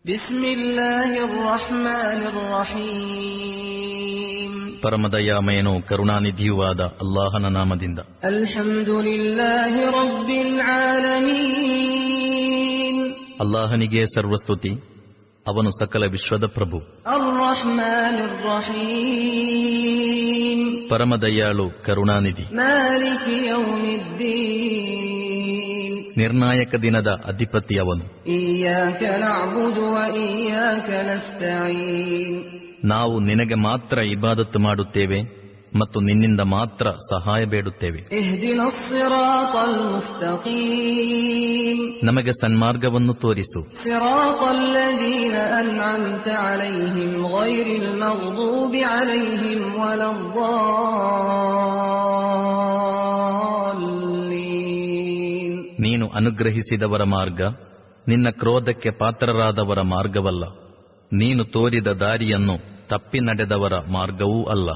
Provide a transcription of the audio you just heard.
ಬಿಸ್ಮಿಲ್ಲಾಹಿರ್ ರಹ್ಮಾನಿರ್ ರಹೀಮ್. ಪರಮದಯಾಮಯನೂ ಕರುಣಾನಿಧಿಯೂ ಆದ ಅಲ್ಲಾಹನ ನಾಮದಿಂದ. ಅಲ್ಹಮ್ದುಲಿಲ್ಲಾಹಿ ರಬ್ಬಿಲ್ ಆಲಮೀನ್. ಅಲ್ಲಾಹನಿಗೆ ಸರ್ವಸ್ತುತಿ, ಅವನು ಸಕಲ ವಿಶ್ವದ ಪ್ರಭು. ಅರ್ ರಹ್ಮಾನಿರ್ ರಹೀಮ್. ಪರಮದಯಾಳು ಕರುಣಾನಿಧಿ. ಮಾಲಿಕಿ ಯೌಮಿದ್ದೀನ್. ನಿರ್ಣಾಯಕ ದಿನದ ಅಧಿಪತಿ ಅವನು. ಇಯ್ಯಾಕ ನಅಬುದು ವ ಇಯ್ಯಾಕ ನಸ್ತഈನ್. ನಾವು ನಿನಗೆ ಮಾತ್ರ ಇಬಾದತ್ ಮಾಡುತ್ತೇವೆ ಮತ್ತು ನಿನ್ನಿಂದ ಮಾತ್ರ ಸಹಾಯ ಬೇಡುತ್ತೇವೆ. ಇಹ್ದಿನಸ್ ಸಿರಾತಲ್ ಮುಸ್ತಕೀಮ್. ನಮಗೆ ಸನ್ಮಾರ್ಗವನ್ನು ತೋರಿಸು. ಸಿರಾತಲ್ ಲದೀನ ಅನ್ಅಮ್ತ ಅಲೈಹಿಂ ಗೈರಿಲ್ ಮಗ್ದೂಬಿ ಅಲೈಹಿಂ ವಲದ್ದಾಲ್ಲೀನ್. ನೀನು ಅನುಗ್ರಹಿಸಿದವರ ಮಾರ್ಗ ನಿನ್ನ ಕ್ರೋಧಕ್ಕೆ ಪಾತ್ರರಾದವರ ಮಾರ್ಗವಲ್ಲ, ನೀನು ತೋರಿದ ದಾರಿಯನ್ನು ತಪ್ಪಿ ನಡೆದವರ ಮಾರ್ಗವೂ ಅಲ್ಲ.